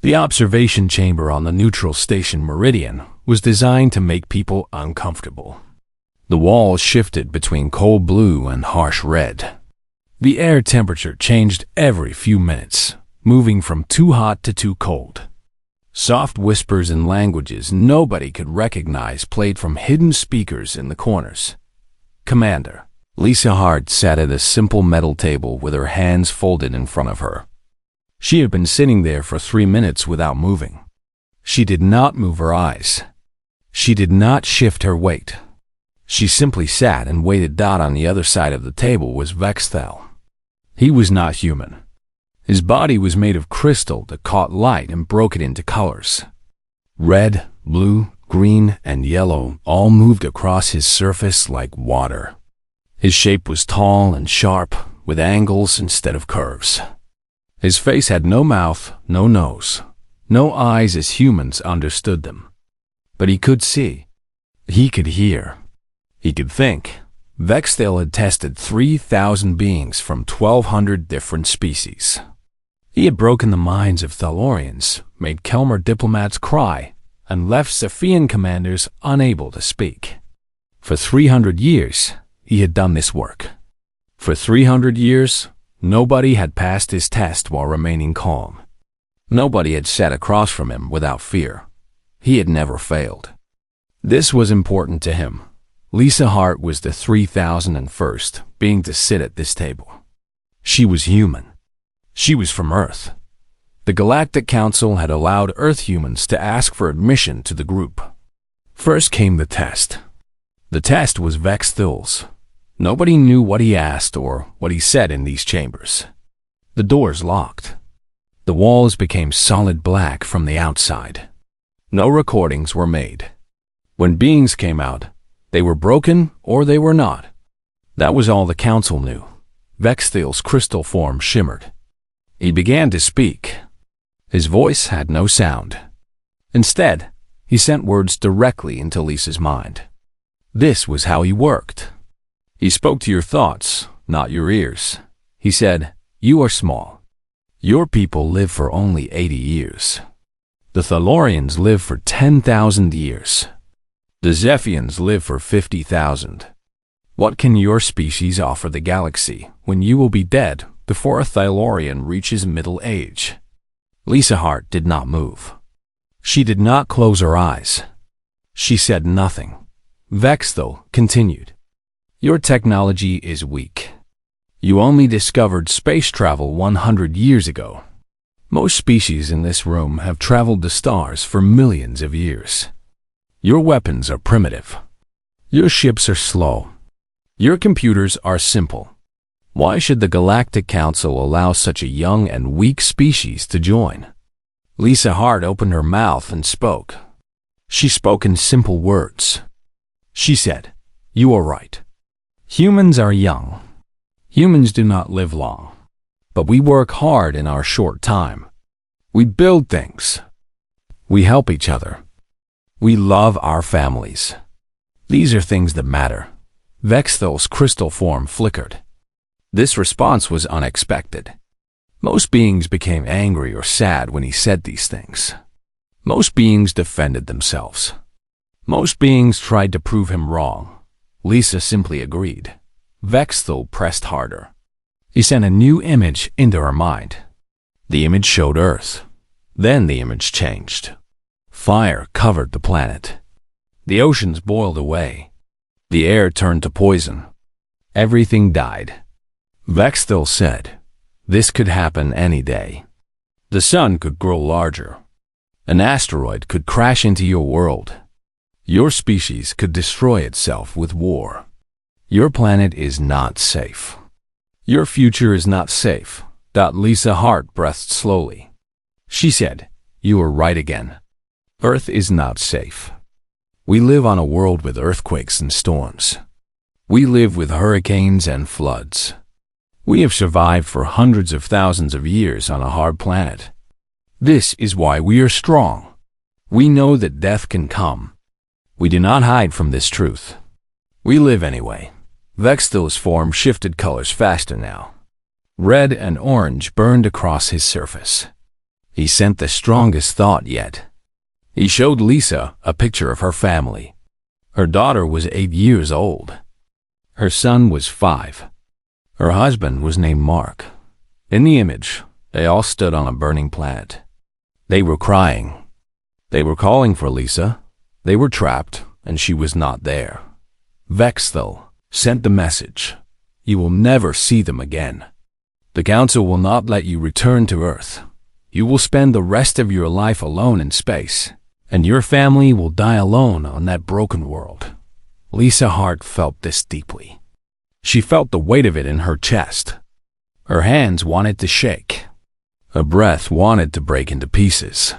The observation chamber on the neutral station Meridian was designed to make people uncomfortable. The walls shifted between cold blue and harsh red. The air temperature changed every few minutes, moving from too hot to too cold. Soft whispers in languages nobody could recognize played from hidden speakers in the corners. Commander. Lisa Hart sat at a simple metal table with her hands folded in front of her. She had been sitting there for 3 minutes without moving. She did not move her eyes. She did not shift her weight. She simply sat and waited. On the other side of the table was Vexthel. He was not human. His body was made of crystal that caught light and broke it into colors. Red, blue, green, and yellow all moved across his surface like water. His shape was tall and sharp, with angles instead of curves. His face had no mouth, no nose, no eyes as humans understood them. But he could see. He could hear. He could think. Vexthel had tested 3,000 beings from 1,200 different species. He had broken the minds of Thalorians, made Kelmer diplomats cry, and left Cephean commanders unable to speak. For 300 years, he had done this work. For 300 years, nobody had passed his test while remaining calm. Nobody had sat across from him without fear. He had never failed. This was important to him. Lisa Hart was the 3,001st being to sit at this table. She was human. She was from Earth. The Galactic Council had allowed Earth humans to ask for admission to the group. First came the test. The test was Vexthel's. Nobody knew what he asked or what he said in these chambers. The doors locked. The walls became solid black from the outside. No recordings were made. When beings came out, they were broken or they were not. That was all the council knew. Vexthel's crystal form shimmered. He began to speak. His voice had no sound. Instead, he sent words directly into Lisa's mind. This was how he worked. He spoke to your thoughts, not your ears. He said, "You are small. Your people live for only 80 years. The Thalorians live for 10,000 years. The Zephians live for 50,000. What can your species offer the galaxy when you will be dead before a Thalorian reaches middle age?" Lisa Hart did not move. She did not close her eyes. She said nothing. Vexthel continued. Your technology is weak. You only discovered space travel 100 years ago. Most species in this room have traveled the stars for millions of years. Your weapons are primitive. Your ships are slow. Your computers are simple. Why should the Galactic Council allow such a young and weak species to join? Lisa Hart opened her mouth and spoke. She spoke in simple words. She said, "You are right. Humans are young. Humans do not live long. But we work hard in our short time. We build things. We help each other. We love our families. These are things that matter." Vexthel's crystal form flickered. This response was unexpected. Most beings became angry or sad when he said these things. Most beings defended themselves. Most beings tried to prove him wrong. Lisa simply agreed. Vexthel pressed harder. He sent a new image into her mind. The image showed Earth. Then the image changed. Fire covered the planet. The oceans boiled away. The air turned to poison. Everything died. Vexthel said, "This could happen any day. The sun could grow larger. An asteroid could crash into your world. Your species could destroy itself with war. Your planet is not safe. Your future is not safe." Lisa Hart breathed slowly. She said, "You are right again. Earth is not safe. We live on a world with earthquakes and storms. We live with hurricanes and floods. We have survived for hundreds of thousands of years on a hard planet. This is why we are strong. We know that death can come. We do not hide from this truth. We live anyway." Vexthel's form shifted colors faster now. Red and orange burned across his surface. He sent the strongest thought yet. He showed Lisa a picture of her family. Her daughter was 8 years old. Her son was 5. Her husband was named Mark. In the image, they all stood on a burning planet. They were crying. They were calling for Lisa. They were trapped, and she was not there. Vexthel sent the message. You will never see them again. The Council will not let you return to Earth. You will spend the rest of your life alone in space, and your family will die alone on that broken world. Lisa Hart felt this deeply. She felt the weight of it in her chest. Her hands wanted to shake. Her breath wanted to break into pieces.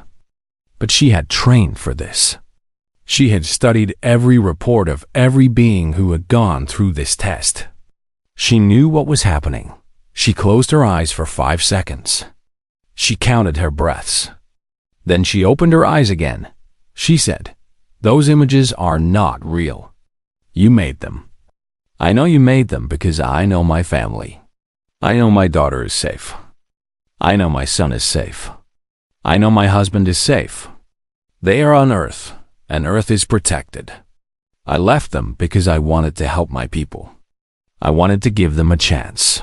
But she had trained for this. She had studied every report of every being who had gone through this test. She knew what was happening. She closed her eyes for 5 seconds. She counted her breaths. Then she opened her eyes again. She said, "Those images are not real. You made them. I know you made them because I know my family. I know my daughter is safe. I know my son is safe. I know my husband is safe. They are on Earth, and Earth is protected. I left them because I wanted to help my people. I wanted to give them a chance.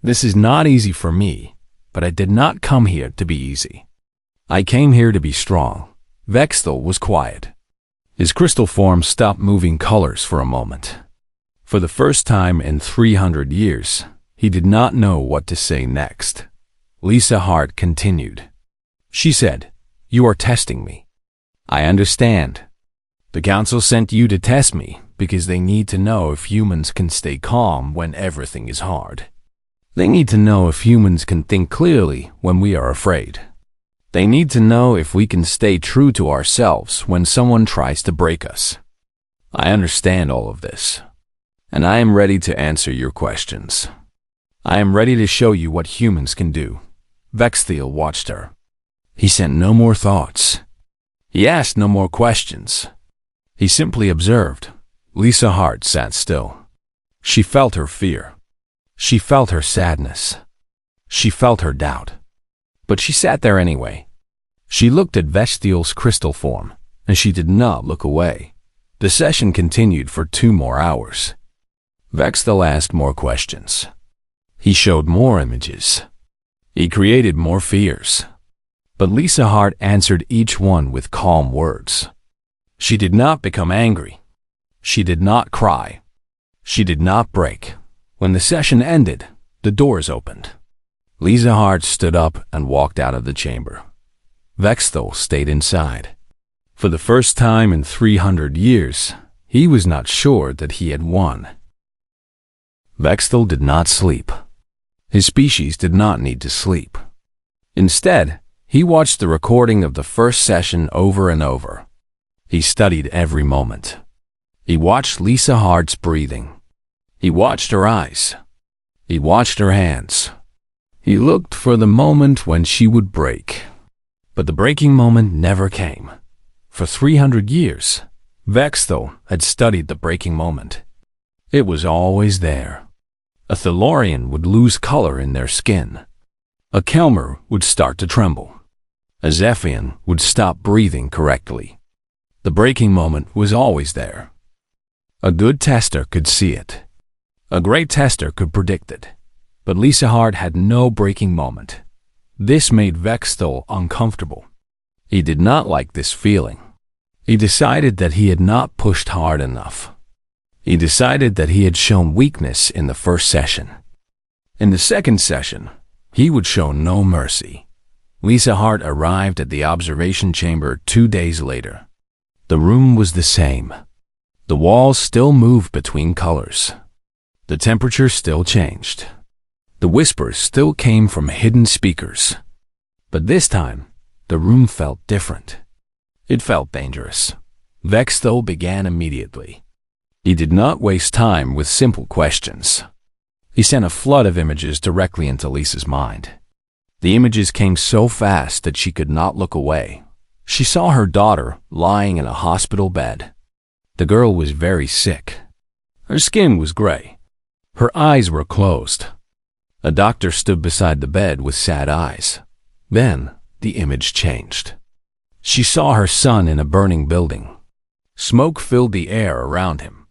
This is not easy for me, but I did not come here to be easy. I came here to be strong." Vexthel was quiet. His crystal form stopped moving colors for a moment. For the first time in 300 years, he did not know what to say next. Lisa Hart continued. She said, "You are testing me. I understand. The Council sent you to test me because they need to know if humans can stay calm when everything is hard. They need to know if humans can think clearly when we are afraid. They need to know if we can stay true to ourselves when someone tries to break us. I understand all of this, and I am ready to answer your questions. I am ready to show you what humans can do." Vexthel watched her. He sent no more thoughts. He asked no more questions. He simply observed. Lisa Hart sat still. She felt her fear. She felt her sadness. She felt her doubt. But she sat there anyway. She looked at Vexthel's crystal form, and she did not look away. The session continued for 2 more hours. Vexthel asked more questions. He showed more images. He created more fears. But Lisa Hart answered each one with calm words. She did not become angry. She did not cry. She did not break. When the session ended, the doors opened. Lisa Hart stood up and walked out of the chamber. Vexthel stayed inside. For the first time in 300 years, he was not sure that he had won. Vexthel did not sleep. His species did not need to sleep. Instead, he watched the recording of the first session over and over. He studied every moment. He watched Lisa Hart's breathing. He watched her eyes. He watched her hands. He looked for the moment when she would break. But the breaking moment never came. For 300 years, Vexthel had studied the breaking moment. It was always there. A Thelorian would lose color in their skin. A Kelmer would start to tremble. A Zephian would stop breathing correctly. The breaking moment was always there. A good tester could see it. A great tester could predict it. But Lisa Hart had no breaking moment. This made Vexthel uncomfortable. He did not like this feeling. He decided that he had not pushed hard enough. He decided that he had shown weakness in the first session. In the second session, he would show no mercy. Lisa Hart arrived at the observation chamber 2 days later. The room was the same. The walls still moved between colors. The temperature still changed. The whispers still came from hidden speakers. But this time, the room felt different. It felt dangerous. Vexthel began immediately. He did not waste time with simple questions. He sent a flood of images directly into Lisa's mind. The images came so fast that she could not look away. She saw her daughter lying in a hospital bed. The girl was very sick. Her skin was gray. Her eyes were closed. A doctor stood beside the bed with sad eyes. Then, the image changed. She saw her son in a burning building. Smoke filled the air around him.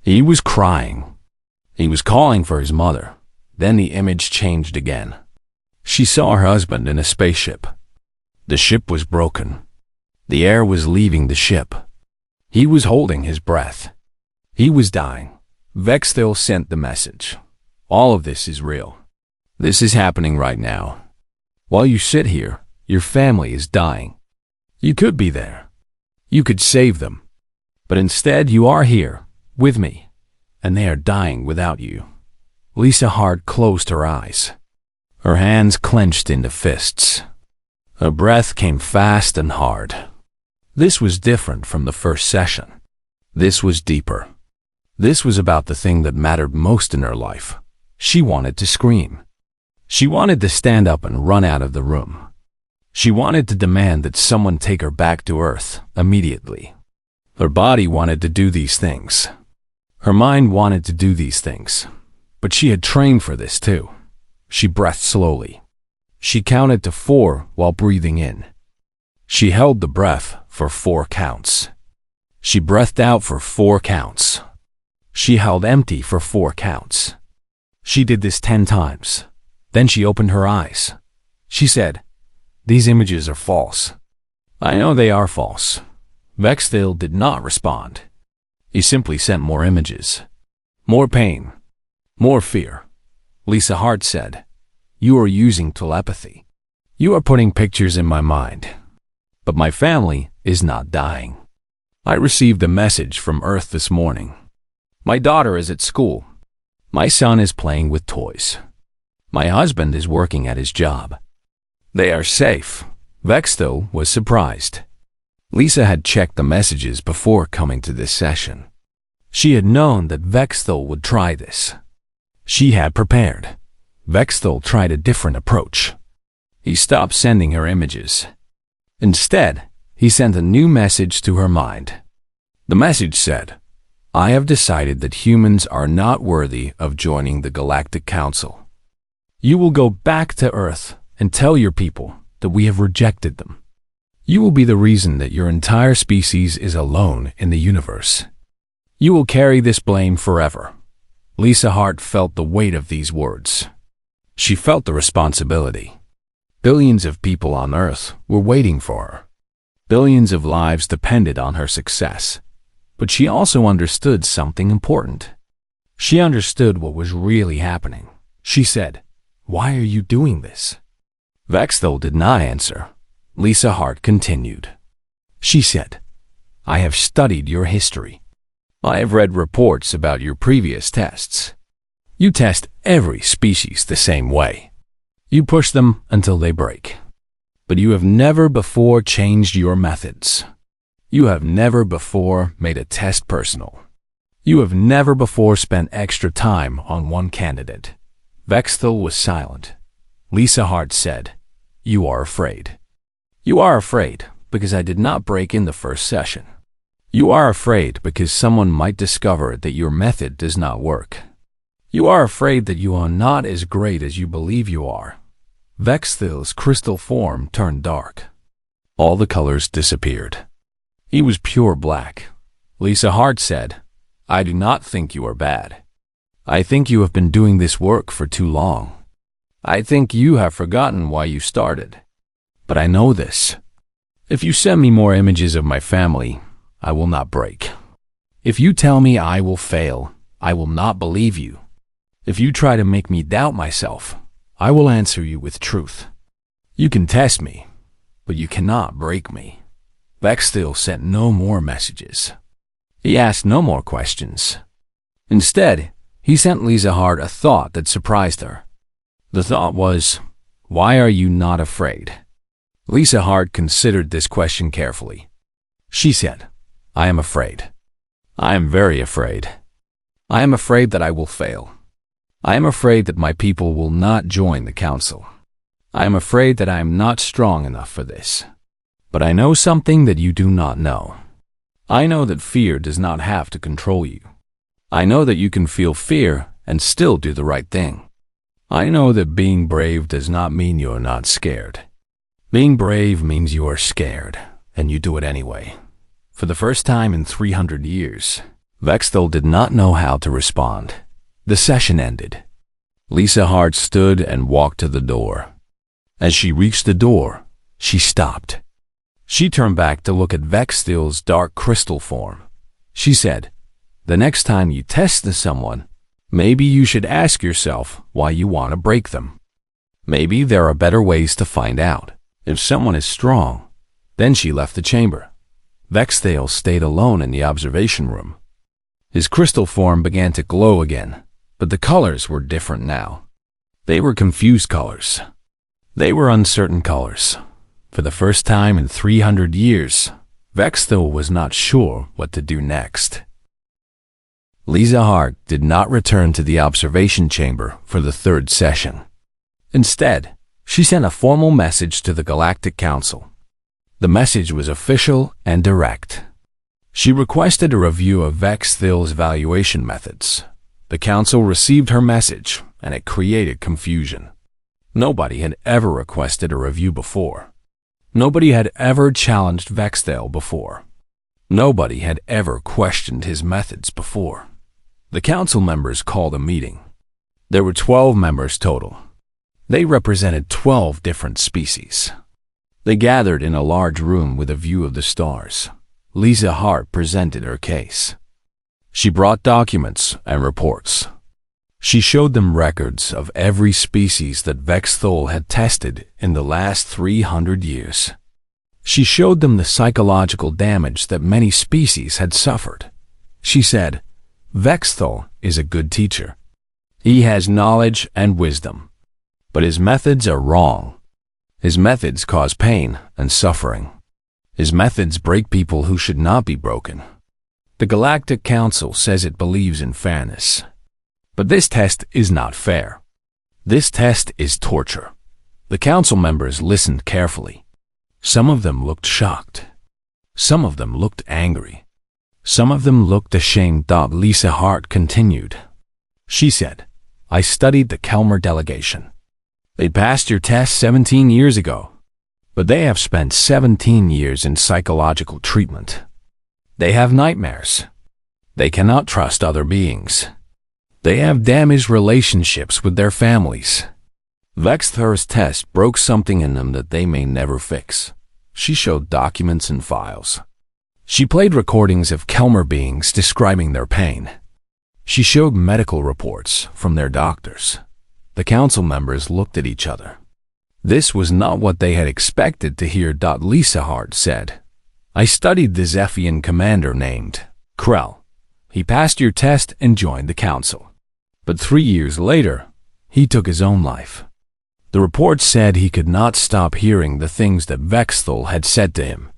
He was crying. He was calling for his mother. Then the image changed again. She saw her husband in a spaceship. The ship was broken. The air was leaving the ship. He was holding his breath. He was dying. Vexthil sent the message. All of this is real. This is happening right now. While you sit here, your family is dying. You could be there. You could save them. But instead you are here, with me, and they are dying without you. Lisa Hart closed her eyes. Her hands clenched into fists. Her breath came fast and hard. This was different from the first session. This was deeper. This was about the thing that mattered most in her life. She wanted to scream. She wanted to stand up and run out of the room. She wanted to demand that someone take her back to Earth immediately. Her body wanted to do these things. Her mind wanted to do these things. But she had trained for this too. She breathed slowly. She counted to 4 while breathing in. She held the breath for 4 counts. She breathed out for 4 counts. She held empty for 4 counts. She did this 10 times. Then she opened her eyes. She said, "These images are false." "I know they are false." Vexthil did not respond. He simply sent more images. More pain. More fear. Lisa Hart said, "You are using telepathy. You are putting pictures in my mind. But my family is not dying. I received a message from Earth this morning. My daughter is at school. My son is playing with toys. My husband is working at his job. They are safe." Vexthil was surprised. Lisa had checked the messages before coming to this session. She had known that Vexthil would try this. She had prepared. Vexthil tried a different approach. He stopped sending her images. Instead, he sent a new message to her mind. The message said, "I have decided that humans are not worthy of joining the Galactic Council. You will go back to Earth and tell your people that we have rejected them. You will be the reason that your entire species is alone in the universe. You will carry this blame forever." Lisa Hart felt the weight of these words. She felt the responsibility. Billions of people on Earth were waiting for her. Billions of lives depended on her success. But she also understood something important. She understood what was really happening. She said, "Why are you doing this?" Vexthil did not answer. Lisa Hart continued. She said, "I have studied your history. I have read reports about your previous tests. You test every species the same way. You push them until they break. But you have never before changed your methods. You have never before made a test personal. You have never before spent extra time on one candidate." Vexthil was silent. Lisa Hart said, "You are afraid. You are afraid because I did not break in the first session. You are afraid because someone might discover that your method does not work. You are afraid that you are not as great as you believe you are." Vexthil's crystal form turned dark. All the colors disappeared. He was pure black. Lisa Hart said, "I do not think you are bad. I think you have been doing this work for too long. I think you have forgotten why you started. But I know this. If you send me more images of my family, I will not break. If you tell me I will fail, I will not believe you. If you try to make me doubt myself, I will answer you with truth. You can test me, but you cannot break me." Vexthil sent no more messages. He asked no more questions. Instead, he sent Lisa Hart a thought that surprised her. The thought was, "Why are you not afraid?" Lisa Hart considered this question carefully. She said, "I am afraid. I am very afraid. I am afraid that I will fail. I am afraid that my people will not join the council. I am afraid that I am not strong enough for this. But I know something that you do not know. I know that fear does not have to control you. I know that you can feel fear and still do the right thing. I know that being brave does not mean you are not scared." Being brave means you are scared, and you do it anyway. For the first time in 300 years, Vexthel did not know how to respond. The session ended. Lisa Hart stood and walked to the door. As she reached the door, she stopped. She turned back to look at Vexthel's dark crystal form. She said, "The next time you test someone, maybe you should ask yourself why you want to break them. Maybe there are better ways to find out if someone is strong." Then she left the chamber. Vexthel stayed alone in the observation room. His crystal form began to glow again, but the colors were different now. They were confused colors. They were uncertain colors. For the first time in 300 years, Vexthel was not sure what to do next. Lisa Hart did not return to the observation chamber for the third session. Instead, she sent a formal message to the Galactic Council. The message was official and direct. She requested a review of Vexthel's evaluation methods. The council received her message, and it created confusion. Nobody had ever requested a review before. Nobody had ever challenged Vexthel before. Nobody had ever questioned his methods before. The council members called a meeting. There were 12 members total. They represented 12 different species. They gathered in a large room with a view of the stars. Lisa Hart presented her case. She brought documents and reports. She showed them records of every species that Vexthel had tested in the last 300 years. She showed them the psychological damage that many species had suffered. She said, "Vexthel is a good teacher. He has knowledge and wisdom, but his methods are wrong. His methods cause pain and suffering. His methods break people who should not be broken." The Galactic Council says it believes in fairness. But this test is not fair. This test is torture. The council members listened carefully. Some of them looked shocked. Some of them looked angry. Some of them looked ashamed. Lisa Hart continued. She said, "I studied the Kelmer delegation. They passed your test 17 years ago. But they have spent 17 years in psychological treatment. They have nightmares. They cannot trust other beings. They have damaged relationships with their families. Vexthel's test broke something in them that they may never fix." She showed documents and files. She played recordings of Kelmer beings describing their pain. She showed medical reports from their doctors. The council members looked at each other. This was not what they had expected to hear. Lisa Hart said, "I studied the Zephian commander named Krell. He passed your test and joined the council. But 3 years later, he took his own life. The report said he could not stop hearing the things that Vexthel had said to him.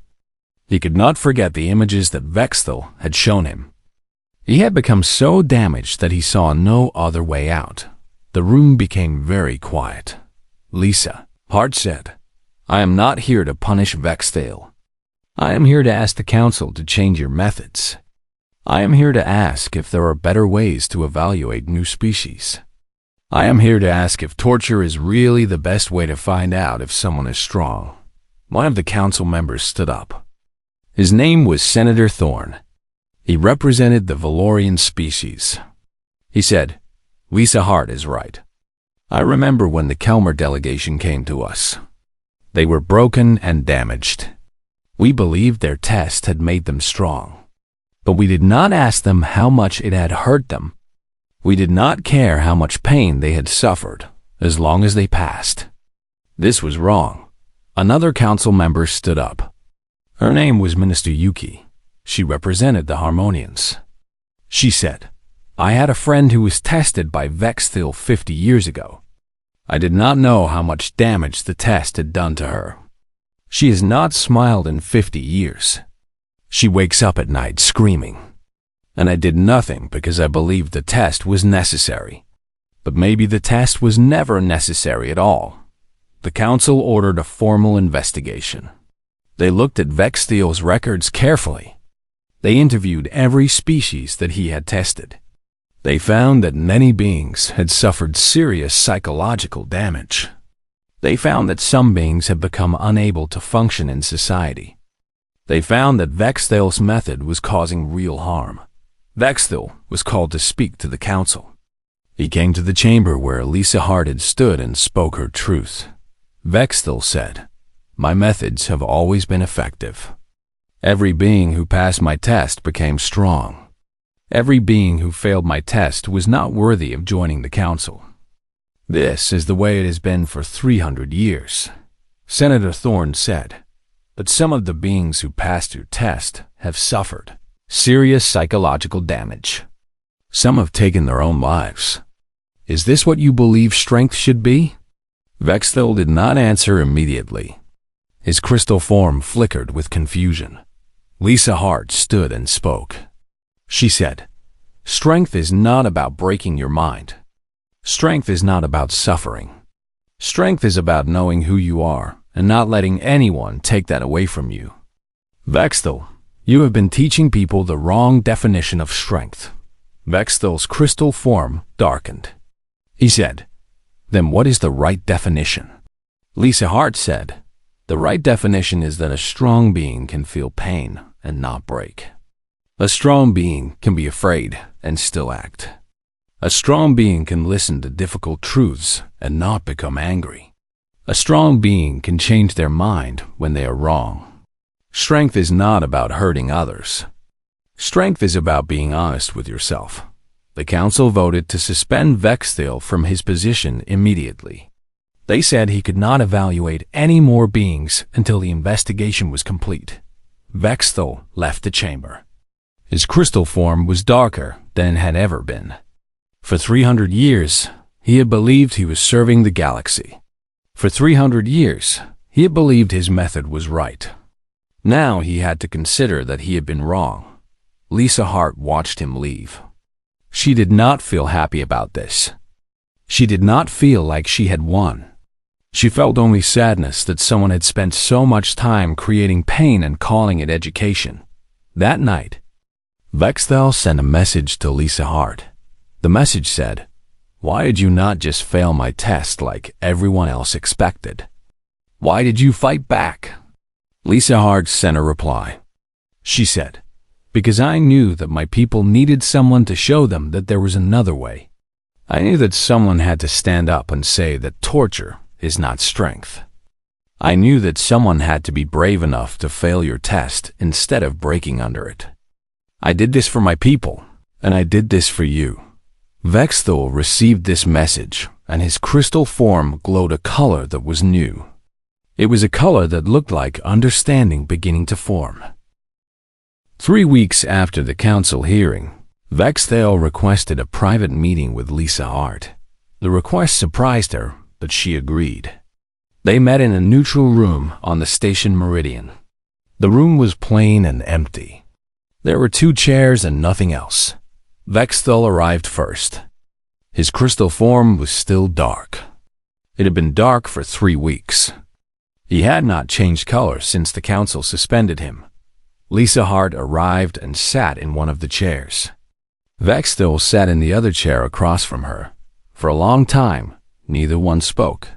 He could not forget the images that Vexthel had shown him. He had become so damaged that he saw no other way out." The room became very quiet. Lisa Hart said, "I am not here to punish Vexthel. I am here to ask the council to change your methods. I am here to ask if there are better ways to evaluate new species. I am here to ask if torture is really the best way to find out if someone is strong." One of the council members stood up. His name was Senator Thorne. He represented the Valorian species. He said, "Lisa Hart is right. I remember when the Kelmer delegation came to us. They were broken and damaged. We believed their test had made them strong. But we did not ask them how much it had hurt them. We did not care how much pain they had suffered, as long as they passed. This was wrong." Another council member stood up. Her name was Minister Yuki. She represented the Harmonians. She said, "I had a friend who was tested by Vexthel 50 years ago. I did not know how much damage the test had done to her. She has not smiled in 50 years. She wakes up at night screaming. And I did nothing because I believed the test was necessary. But maybe the test was never necessary at all." The council ordered a formal investigation. They looked at Vexthel's records carefully. They interviewed every species that he had tested. They found that many beings had suffered serious psychological damage. They found that some beings had become unable to function in society. They found that Vexthal's method was causing real harm. Vexthal was called to speak to the council. He came to the chamber where Lisa Hart had stood and spoke her truth. Vexthal said, "My methods have always been effective. Every being who passed my test became strong. Every being who failed my test was not worthy of joining the council. This is the way it has been for 300 years. Senator Thorne said, but some of the beings who passed your test have suffered serious psychological damage. Some have taken their own lives. Is this what you believe strength should be?" Vexthal did not answer immediately. His crystal form flickered with confusion. Lisa Hart stood and spoke. She said, "Strength is not about breaking your mind. Strength is not about suffering. Strength is about knowing who you are and not letting anyone take that away from you. Vexthal, you have been teaching people the wrong definition of strength." Vexthal's crystal form darkened. He said, "Then what is the right definition?" Lisa Hart said, "The right definition is that a strong being can feel pain and not break. A strong being can be afraid and still act. A strong being can listen to difficult truths and not become angry. A strong being can change their mind when they are wrong. Strength is not about hurting others. Strength is about being honest with yourself." The council voted to suspend Vexthal from his position immediately. They said he could not evaluate any more beings until the investigation was complete. Vexthal left the chamber. His crystal form was darker than it had ever been. For 300 years, he had believed he was serving the galaxy. For 300 years, he had believed his method was right. Now he had to consider that he had been wrong. Lisa Hart watched him leave. She did not feel happy about this. She did not feel like she had won. She felt only sadness that someone had spent so much time creating pain and calling it education. That night, Vexthal sent a message to Lisa Hart. The message said, "Why did you not just fail my test like everyone else expected? Why did you fight back?" Lisa Hart sent a reply. She said, "Because I knew that my people needed someone to show them that there was another way. I knew that someone had to stand up and say that torture is not strength. I knew that someone had to be brave enough to fail your test instead of breaking under it. I did this for my people, and I did this for you." Vexthal received this message, and his crystal form glowed a color that was new. It was a color that looked like understanding beginning to form. 3 weeks after the council hearing, Vexthal requested a private meeting with Lisa Hart. The request surprised her, but she agreed. They met in a neutral room on the station Meridian. The room was plain and empty. There were 2 chairs and nothing else. Vexthal arrived first. His crystal form was still dark. It had been dark for 3 weeks. He had not changed color since the council suspended him. Lisa Hart arrived and sat in one of the chairs. Vexthal sat in the other chair across from her. For a long time, neither one spoke.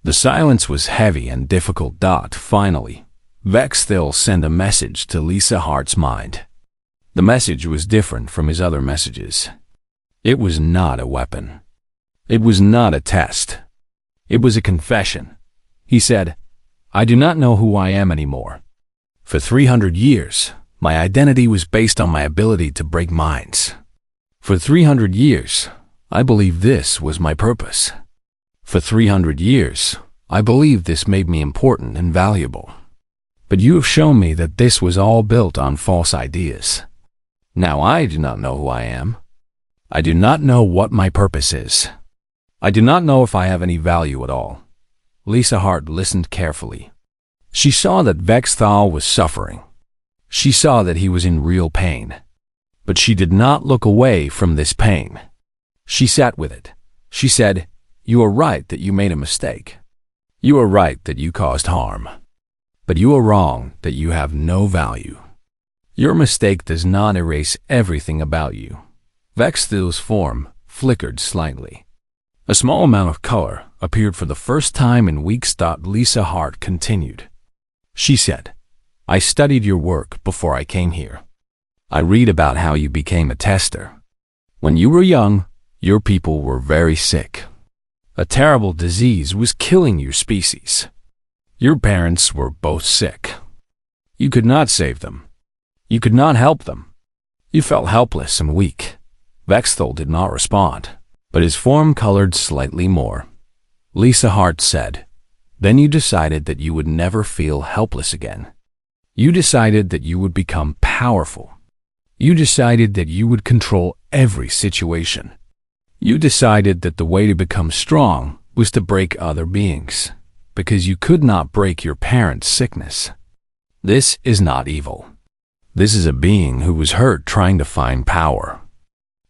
The silence was heavy and difficult. Finally, Vexthal sent a message to Lisa Hart's mind. The message was different from his other messages. It was not a weapon. It was not a test. It was a confession. He said, "I do not know who I am anymore. For 300 years, my identity was based on my ability to break minds. For 300 years, I believed this was my purpose. For 300 years, I believed this made me important and valuable. But you have shown me that this was all built on false ideas. Now I do not know who I am. I do not know what my purpose is. I do not know if I have any value at all." Lisa Hart listened carefully. She saw that Vexthal was suffering. She saw that he was in real pain. But she did not look away from this pain. She sat with it. She said, "You are right that you made a mistake. You are right that you caused harm. But you are wrong that you have no value. Your mistake does not erase everything about you." Vexthal's form flickered slightly. A small amount of color appeared for the first time in weeks. Lisa Hart continued. She said, I studied your work before I came here. I read about how you became a tester. When you were young, your people were very sick. A terrible disease was killing your species. Your parents were both sick. You could not save them. You could not help them. You felt helpless and weak. Vexthel did not respond, but his form colored slightly more. Lisa Hart said, Then you decided that you would never feel helpless again. You decided that you would become powerful. You decided that you would control every situation. You decided that the way to become strong was to break other beings, because you could not break your parents' sickness. This is not evil. This is a being who was hurt trying to find power.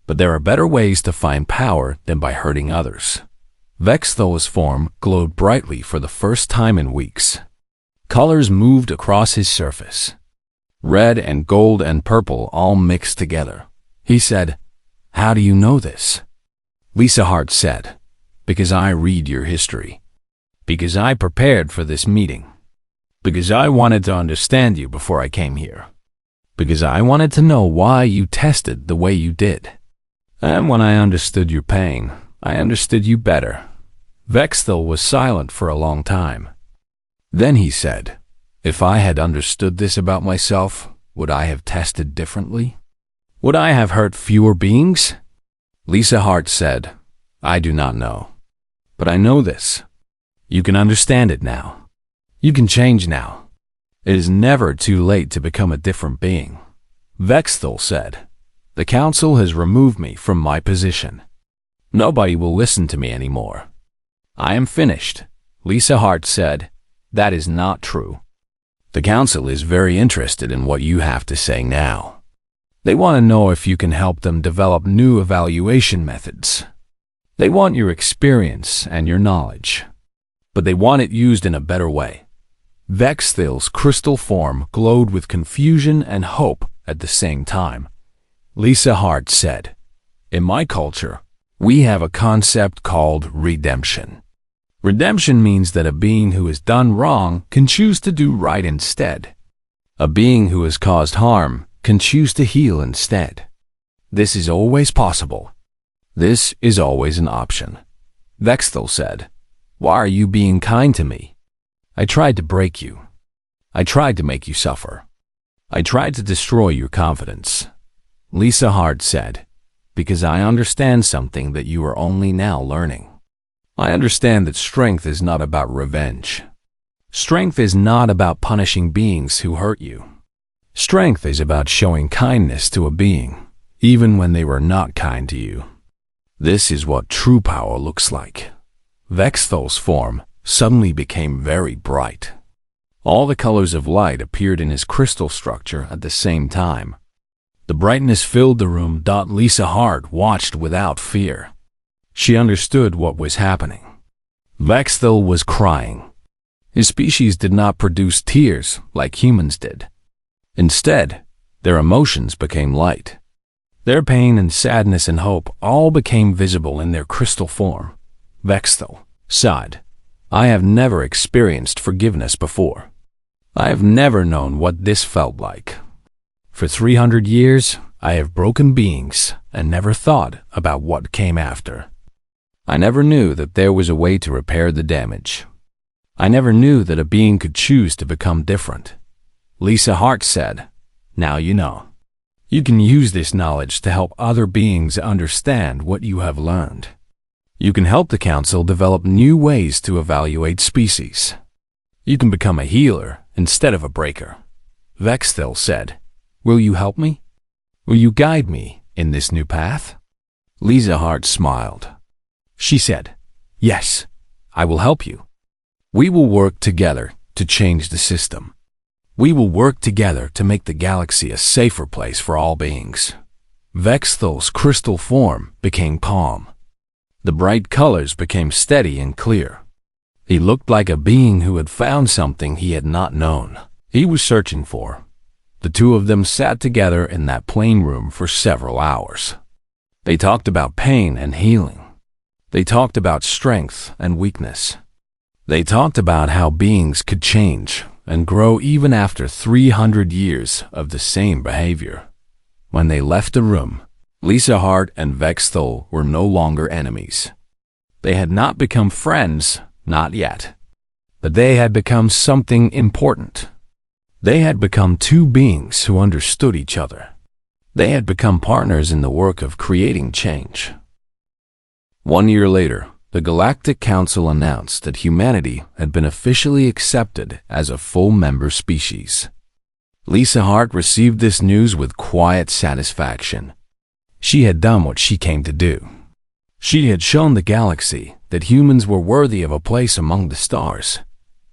But there are better ways to find power than by hurting others. Vexthel's form glowed brightly for the first time in weeks. Colors moved across his surface. Red and gold and purple all mixed together. He said, How do you know this? Lisa Hart said, Because I read your history. Because I prepared for this meeting. Because I wanted to understand you before I came here. Because I wanted to know why you tested the way you did. And when I understood your pain, I understood you better. Vexthel was silent for a long time. Then he said, If I had understood this about myself, would I have tested differently? Would I have hurt fewer beings? Lisa Hart said, I do not know. But I know this. You can understand it now. You can change now. It is never too late to become a different being. Vexthel said, The council has removed me from my position. Nobody will listen to me anymore. I am finished. Lisa Hart said, That is not true. The council is very interested in what you have to say now. They want to know if you can help them develop new evaluation methods. They want your experience and your knowledge, but they want it used in a better way. Vexthel's crystal form glowed with confusion and hope at the same time. Lisa Hart said, In my culture, we have a concept called redemption. Redemption means that a being who has done wrong can choose to do right instead. A being who has caused harm can choose to heal instead. This is always possible. This is always an option. Vexthel said, Why are you being kind to me? I tried to break you. I tried to make you suffer. I tried to destroy your confidence. Lisa Hart said, Because I understand something that you are only now learning. I understand that strength is not about revenge. Strength is not about punishing beings who hurt you. Strength is about showing kindness to a being, even when they were not kind to you. This is what true power looks like. Vexthel's form suddenly became very bright. All the colors of light appeared in his crystal structure at the same time. The brightness filled the room. Lisa Hart watched without fear. She understood what was happening. Vexthel was crying. His species did not produce tears like humans did. Instead, their emotions became light. Their pain and sadness and hope all became visible in their crystal form. Vexthel sighed. I have never experienced forgiveness before. I have never known what this felt like. For 300 years, I have broken beings and never thought about what came after. I never knew that there was a way to repair the damage. I never knew that a being could choose to become different. Lisa Hart said, Now you know. You can use this knowledge to help other beings understand what you have learned. You can help the council develop new ways to evaluate species. You can become a healer instead of a breaker. Vexthel said, Will you help me? Will you guide me in this new path? Lisa Hart smiled. She said, Yes, I will help you. We will work together to change the system. We will work together to make the galaxy a safer place for all beings. Vexthel's crystal form became calm. The bright colors became steady and clear. He looked like a being who had found something he had not known. He was searching for. The two of them sat together in that plain room for several hours. They talked about pain and healing. They talked about strength and weakness. They talked about how beings could change and grow even after 300 years of the same behavior. When they left the room, Lisa Hart and Vexthol were no longer enemies. They had not become friends, not yet. But they had become something important. They had become two beings who understood each other. They had become partners in the work of creating change. 1 year later, the Galactic Council announced that humanity had been officially accepted as a full member species. Lisa Hart received this news with quiet satisfaction. She had done what she came to do. She had shown the galaxy that humans were worthy of a place among the stars.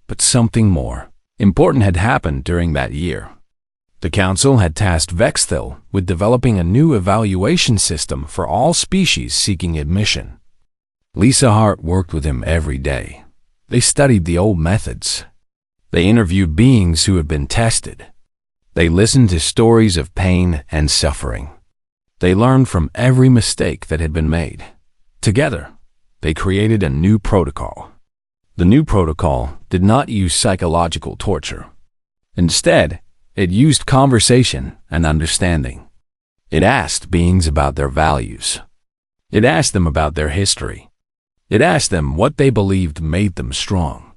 But something more important had happened during that year. The Council had tasked Vexthil with developing a new evaluation system for all species seeking admission. Lisa Hart worked with him every day. They studied the old methods. They interviewed beings who had been tested. They listened to stories of pain and suffering. They learned from every mistake that had been made. Together, they created a new protocol. The new protocol did not use psychological torture. Instead, it used conversation and understanding. It asked beings about their values. It asked them about their history. It asked them what they believed made them strong.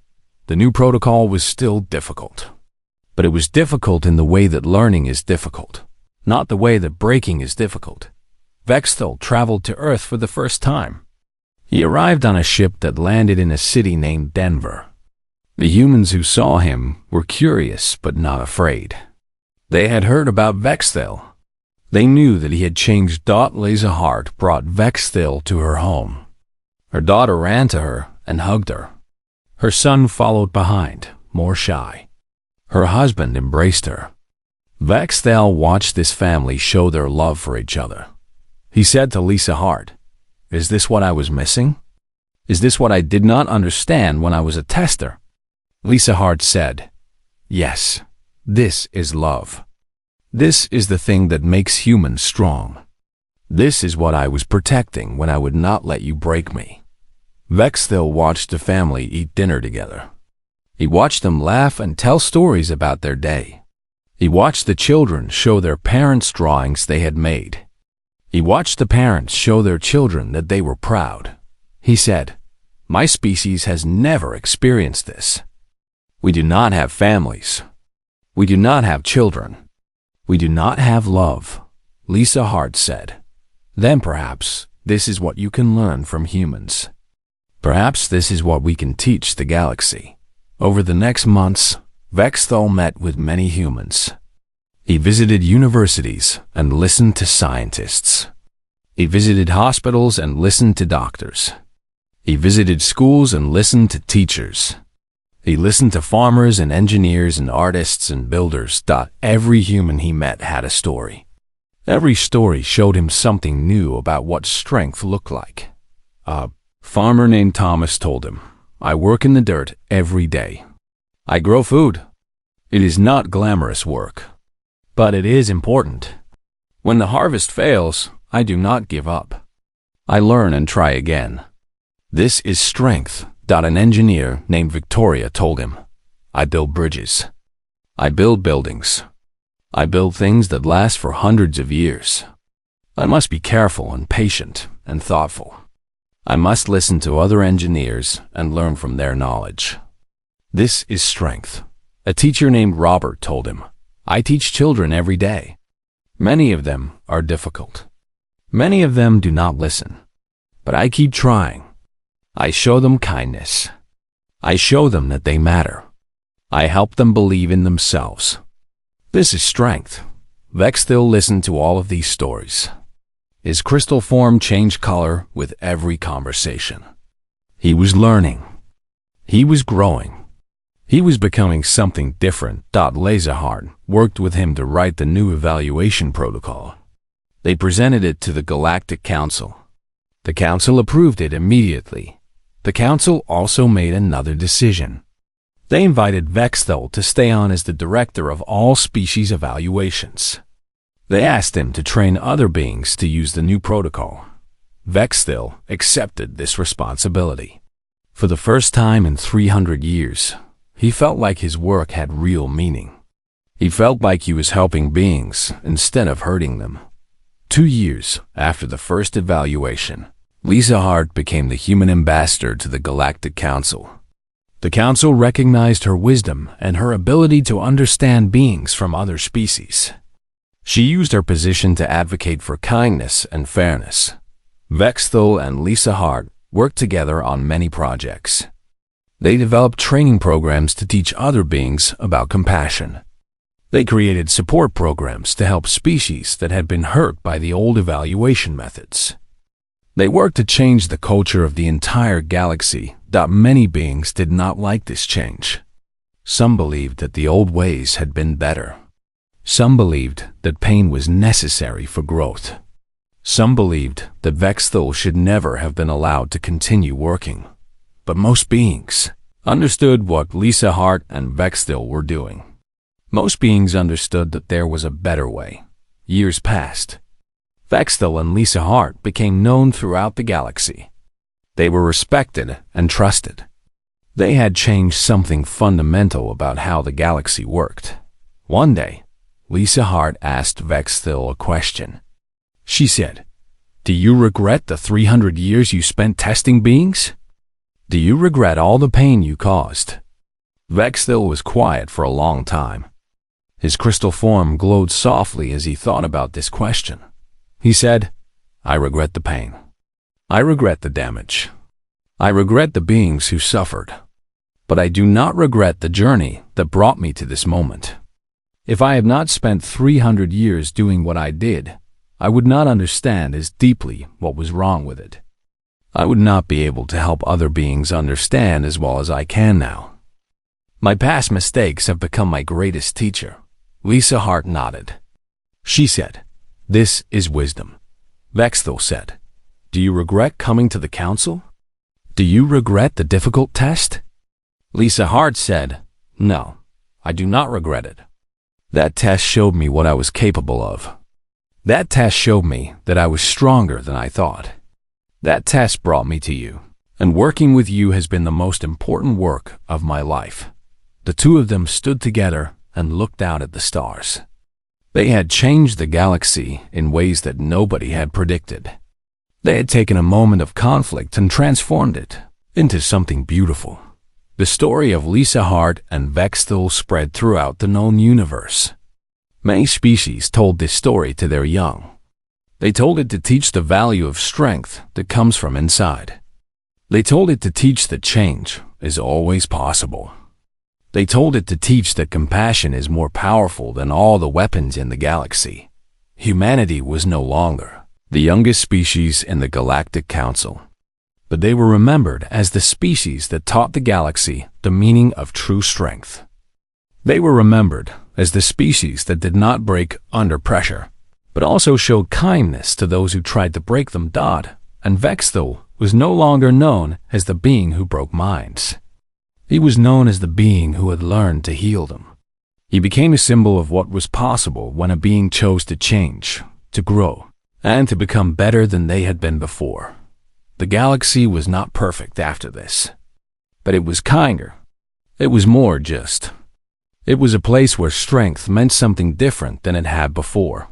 The new protocol was still difficult. But it was difficult in the way that learning is difficult, not the way that breaking is difficult. Vexthil traveled to Earth for the first time. He arrived on a ship that landed in a city named Denver. The humans who saw him were curious but not afraid. They had heard about Vexthil. They knew that he had changed. Lisa Hart brought Vexthil to her home. Her daughter ran to her and hugged her. Her son followed behind, more shy. Her husband embraced her. Vexthil watched this family show their love for each other. He said to Lisa Hart, "Is this what I was missing? Is this what I did not understand when I was a tester?" Lisa Hart said, "Yes, this is love. This is the thing that makes humans strong. This is what I was protecting when I would not let you break me." Vexthil watched the family eat dinner together. He watched them laugh and tell stories about their day. He watched the children show their parents drawings they had made. He watched the parents show their children that they were proud. He said, "My species has never experienced this. We do not have families. We do not have children. We do not have love," Lisa Hart said. "Then perhaps this is what you can learn from humans. Perhaps this is what we can teach the galaxy." Over the next months, Vexthil met with many humans. He visited universities and listened to scientists. He visited hospitals and listened to doctors. He visited schools and listened to teachers. He listened to farmers and engineers and artists and builders. Every human he met had a story. Every story showed him something new about what strength looked like. A farmer named Thomas told him, "I work in the dirt every day. I grow food. It is not glamorous work, but it is important. When the harvest fails, I do not give up. I learn and try again. This is strength." An engineer named Victoria told him, "I build bridges. I build buildings. I build things that last for hundreds of years. I must be careful and patient and thoughtful. I must listen to other engineers and learn from their knowledge. This is strength." A teacher named Robert told him, "I teach children every day. Many of them are difficult. Many of them do not listen. But I keep trying. I show them kindness. I show them that they matter. I help them believe in themselves. This is strength." Vexthil listened to all of these stories. His crystal form changed color with every conversation. He was learning. He was growing. He was becoming something different. Lisa Hart worked with him to write the new evaluation protocol. They presented it to the Galactic Council. The Council approved it immediately. The Council also made another decision. They invited Vexthil to stay on as the director of all species evaluations. They asked him to train other beings to use the new protocol. Vexthil accepted this responsibility. For the first time in 300 years, he felt like his work had real meaning. He felt like he was helping beings instead of hurting them. 2 years after the first evaluation, Lisa Hart became the human ambassador to the Galactic Council. The Council recognized her wisdom and her ability to understand beings from other species. She used her position to advocate for kindness and fairness. Vexthil and Lisa Hart worked together on many projects. They developed training programs to teach other beings about compassion. They created support programs to help species that had been hurt by the old evaluation methods. They worked to change the culture of the entire galaxy. Many beings did not like this change. Some believed that the old ways had been better. Some believed that pain was necessary for growth. Some believed that Vexthil should never have been allowed to continue working. But most beings understood what Lisa Hart and Vexthil were doing. Most beings understood that there was a better way. Years passed. Vexthil and Lisa Hart became known throughout the galaxy. They were respected and trusted. They had changed something fundamental about how the galaxy worked. One day, Lisa Hart asked Vexthil a question. She said, "Do you regret the 300 years you spent testing beings? Do you regret all the pain you caused?" Vexthil was quiet for a long time. His crystal form glowed softly as he thought about this question. He said, "I regret the pain. I regret the damage. I regret the beings who suffered. But I do not regret the journey that brought me to this moment. If I had not spent 300 years doing what I did, I would not understand as deeply what was wrong with it. I would not be able to help other beings understand as well as I can now. My past mistakes have become my greatest teacher." Lisa Hart nodded. She said, "This is wisdom." Vexthil said, "Do you regret coming to the council? Do you regret the difficult test?" Lisa Hart said, "No, I do not regret it. That test showed me what I was capable of. That test showed me that I was stronger than I thought. That test brought me to you, and working with you has been the most important work of my life." The two of them stood together and looked out at the stars. They had changed the galaxy in ways that nobody had predicted. They had taken a moment of conflict and transformed it into something beautiful. The story of Lisa Hart and Vexthil spread throughout the known universe. Many species told this story to their young. They told it to teach the value of strength that comes from inside. They told it to teach that change is always possible. They told it to teach that compassion is more powerful than all the weapons in the galaxy. Humanity was no longer the youngest species in the Galactic Council, but they were remembered as the species that taught the galaxy the meaning of true strength. They were remembered as the species that did not break under pressure, but also showed kindness to those who tried to break them. And Vexthil was no longer known as the being who broke minds. He was known as the being who had learned to heal them. He became a symbol of what was possible when a being chose to change, to grow, and to become better than they had been before. The galaxy was not perfect after this, but it was kinder. It was more just. It was a place where strength meant something different than it had before.